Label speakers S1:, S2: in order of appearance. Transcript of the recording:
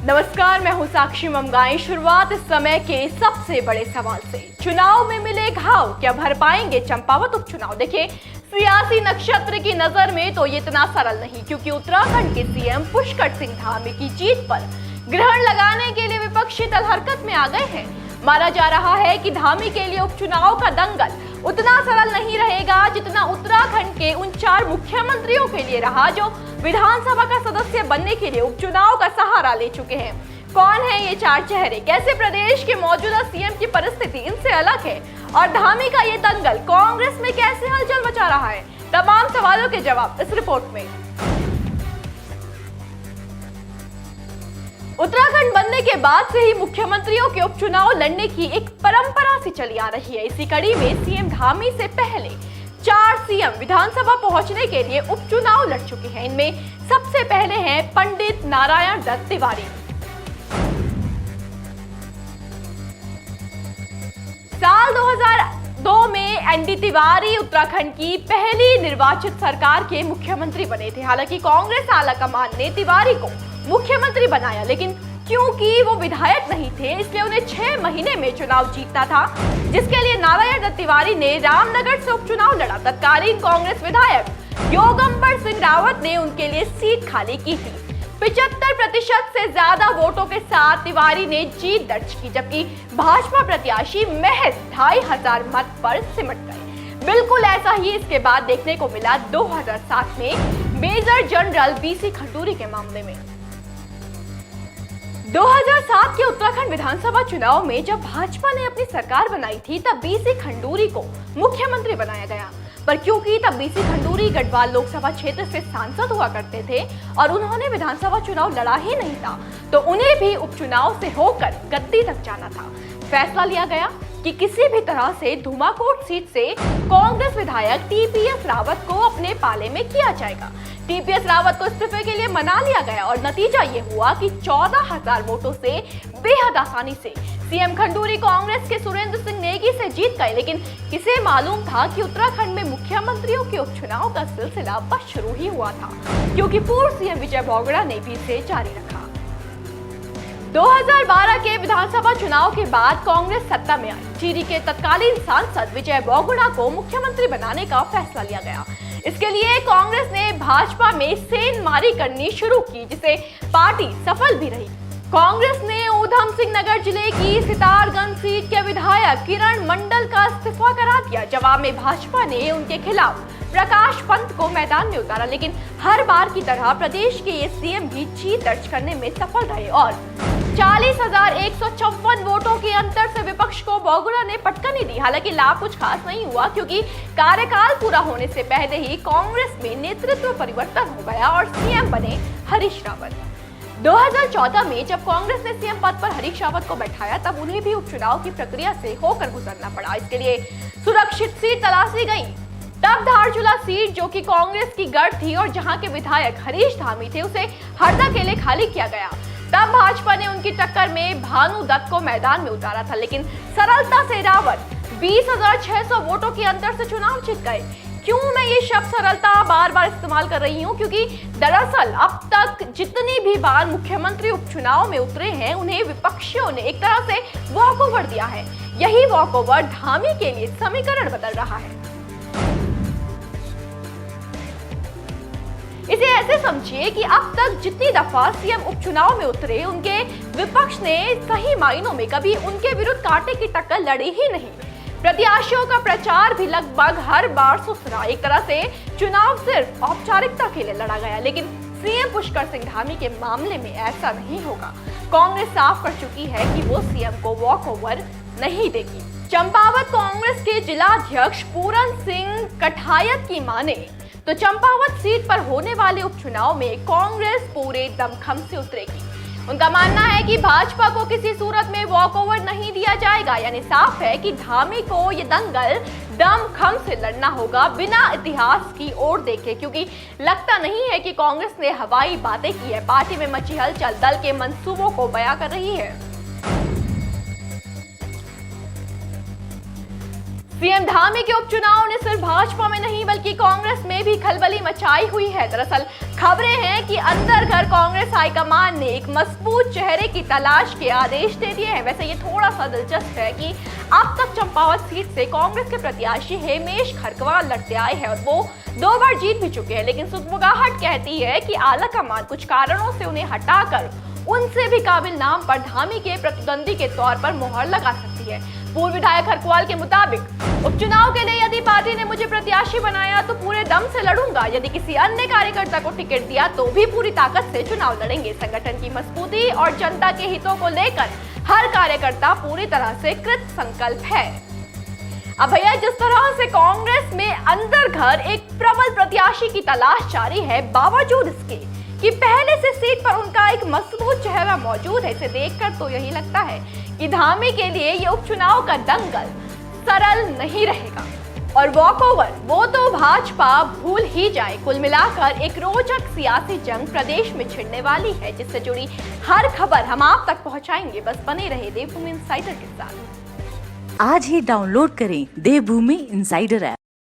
S1: नमस्कार, मैं हूं साक्षी ममगाई। शुरुआत इस समय के सबसे बड़े सवाल से। चुनाव में मिले घाव क्या भर पाएंगे चंपावत उपचुनाव? देखिए, सियासी नक्षत्र की नजर में तो ये इतना सरल नहीं, क्योंकि उत्तराखंड के सीएम पुष्कर सिंह धामी की जीत पर ग्रहण लगाने के लिए विपक्षी दल हरकत में आ गए हैं। माना जा रहा है कि धामी के लिए उपचुनाव का दंगल उतना सरल नहीं रहेगा जितना उत्तराखंड के उन 4 मुख्यमंत्रियों के लिए रहा जो विधानसभा का सदस्य बनने के लिए उपचुनाव का सहारा ले चुके हैं। कौन है ये 4 चेहरे? कैसे प्रदेश के मौजूदा सीएम की परिस्थिति इनसे अलग है? और धामी का ये दंगल कांग्रेस में कैसे हलचल मचा रहा है? तमाम सवालों के जवाब इस रिपोर्ट में। उत्तराखंड बनने के बाद से ही मुख्यमंत्रियों के उपचुनाव लड़ने की एक परंपरा सी चली आ रही है। इसी कड़ी में सीएम धामी से पहले 4 सीएम विधानसभा पहुंचने के लिए उपचुनाव लड़ चुके हैं। इनमें सबसे पहले हैं पंडित नारायण दत्त तिवारी। साल 2002 में एनडी तिवारी उत्तराखंड की पहली निर्वाचित सरकार के मुख्यमंत्री बने थे। हालांकि कांग्रेस आलाकमान ने तिवारी को मुख्यमंत्री बनाया, लेकिन क्योंकि वो विधायक नहीं थे इसलिए उन्हें 6 महीने में चुनाव जीतना था, जिसके लिए नारायण दत्त तिवारी ने रामनगर से उपचुनाव लड़ा। तत्कालीन कांग्रेस विधायक योगंबर सिंह रावत ने उनके लिए सीट खाली की थी। 75% से ज्यादा वोटों के साथ तिवारी ने जीत दर्ज की, जबकि भाजपा प्रत्याशी महज 2500 मत पर सिमट गए। बिल्कुल ऐसा ही इसके बाद देखने को मिला 2007 में मेजर जनरल बीसी खंडूरी के मामले में। 2007 के उत्तराखंड विधानसभा चुनाव में जब भाजपा ने अपनी सरकार बनाई थी तब बीसी खंडूरी को मुख्यमंत्री बनाया गया, पर क्योंकि तब बीसी खंडूरी गढ़वाल लोकसभा क्षेत्र से सांसद हुआ करते थे और उन्होंने विधानसभा चुनाव लड़ा ही नहीं था, तो उन्हें भी उपचुनाव से होकर गद्दी तक जाना था। फैसला लिया गया कि किसी भी तरह से धुमाकोट सीट से कांग्रेस विधायक टीपीएस रावत को अपने पाले में किया जाएगा। टीपीएस रावत को इस्तीफे के लिए मना लिया गया और नतीजा ये हुआ कि 14,000 वोटों से बेहद आसानी से सीएम खंडूरी कांग्रेस के सुरेंद्र सिंह नेगी से जीत गए। लेकिन किसे मालूम था कि उत्तराखंड में मुख्यमंत्रियों के उपचुनाव का सिलसिला बस शुरू ही हुआ था, क्योंकि पूर्व सीएम विजय बोगड़ा ने भी इसे जारी रखा। 2012 के विधानसभा चुनाव के बाद कांग्रेस सत्ता में आई। टिहरी के तत्कालीन सांसद विजय बोगड़ा को मुख्यमंत्री बनाने का फैसला लिया गया। इसके लिए कांग्रेस ने भाजपा में सेंधमारी करनी शुरू की, जिसे पार्टी सफल भी रही। कांग्रेस ने ऊधम सिंह नगर जिले की सितारगंज सीट के विधायक किरण मंडल का इस्तीफा करा दिया। जवाब में भाजपा ने उनके खिलाफ प्रकाश पंत को मैदान में उतारा, लेकिन हर बार की तरह प्रदेश के ये सीएम भी जीत दर्ज करने में सफल रहे और 40,154 वोटों के अंतर से विपक्ष को बोगड़ा ने पटकनी दी। हालांकि लाभ कुछ खास नहीं हुआ, क्योंकि कार्यकाल पूरा होने से पहले ही कांग्रेस में नेतृत्व परिवर्तन हो गया और सीएम बने हरीश रावत। 2014 में जब कांग्रेस ने सीएम पद पर हरीश रावत को बैठाया, तब उन्हें भी उपचुनाव की प्रक्रिया से होकर गुजरना पड़ा। इसके लिए सुरक्षित सीट तलाशी गई। तब धारचूला सीट, जो कि कांग्रेस की गढ़ थी और जहां के विधायक हरीश धामी थे, उसे हरदा के लिए खाली किया गया। तब भाजपा ने उनकी टक्कर में भानु दत्त को मैदान में उतारा था, लेकिन सरलता से रावत 20,600 वोटों के अंतर से चुनाव जीत गए। क्यों मैं ये शब्द सरलता बार बार इस्तेमाल कर रही हूँ? क्योंकि दरअसल अब तक जितनी भी बार मुख्यमंत्री उपचुनाव में उतरे हैं, उन्हें विपक्षियों ने एक तरह से वॉकओवर दिया है। यही वॉकओवर धामी के लिए समीकरण बदल रहा है। इसे ऐसे समझिए कि अब तक जितनी दफा सीएम उपचुनाव में उतरे, उनके विपक्ष ने सही मायनों में कभी उनके विरुद्ध कांटे की टक्कर लड़ी ही नहीं। प्रत्याशियों का प्रचार भी लगभग हर बार सुसरा। एक तरह से चुनाव सिर्फ औपचारिकता के लिए लड़ा गया, लेकिन सीएम पुष्कर सिंह धामी के मामले में ऐसा नहीं होगा। कांग्रेस साफ कर चुकी है कि वो सीएम को वॉकओवर नहीं देगी। चंपावत कांग्रेस के जिलाध्यक्ष पूरन सिंह कठायत की माने तो चंपावत सीट पर होने वाले उपचुनाव में कांग्रेस पूरे दमखम से उतरेगी। उनका मानना है कि भाजपा को किसी सूरत में वॉकओवर नहीं दिया जाएगा। यानी साफ है कि धामी को ये दंगल दमखम से लड़ना होगा, बिना इतिहास की ओर देखे, क्योंकि लगता नहीं है कि कांग्रेस ने हवाई बातें की है। पार्टी में मची हलचल दल के मंसूबों को बयां कर रही है। सीएम धामी के उपचुनाव ने सिर्फ भाजपा में नहीं बल्कि कांग्रेस में भी खलबली मचाई हुई है। दरअसल खबरें हैं कि अंदर घर कांग्रेस हाईकमान ने एक मजबूत चेहरे की तलाश के आदेश दे दिए हैं। वैसे ये थोड़ा सा दिलचस्प है कि अब तक चंपावत सीट से कांग्रेस के प्रत्याशी हेमेश खरकवाल लड़ते आए हैं और वो 2 बार जीत भी चुके हैं, लेकिन सुगबुगाहट कहती है कि आला कमान कुछ कारणों से उन्हें हटाकर उनसे भी काबिल नाम पर धामी के प्रतिद्वंदी के तौर पर मुहर लगा सकती है। पूर्व विधायक खरकवाल के मुताबिक उपचुनाव के लिए यदि पार्टी ने मुझे प्रत्याशी बनाया तो पूरे दम से लड़ूंगा, यदि किसी अन्य कार्यकर्ता को टिकट दिया तो भी पूरी ताकत से चुनाव लड़ेंगे। संगठन की मजबूती और जनता के हितों को लेकर हर कार्यकर्ता पूरी तरह से कृत संकल्प है। अब भैया, जिस तरह से कांग्रेस में अंदर घर एक प्रबल प्रत्याशी की तलाश जारी है, बावजूद इसके कि पहले से सीट पर उनका एक मजबूत चेहरा मौजूद है, इसे देखकर तो यही लगता है कि धामी के लिए ये उपचुनाव का दंगल सरल नहीं रहेगा और वॉकओवर वो तो भाजपा भूल ही जाए। कुल मिलाकर एक रोचक सियासी जंग प्रदेश में छिड़ने वाली है, जिससे जुड़ी हर खबर हम आप तक पहुंचाएंगे। बस बने रहे देवभूमि इनसाइडर के साथ।
S2: आज ही डाउनलोड करें देवभूमि इनसाइडर ऐप।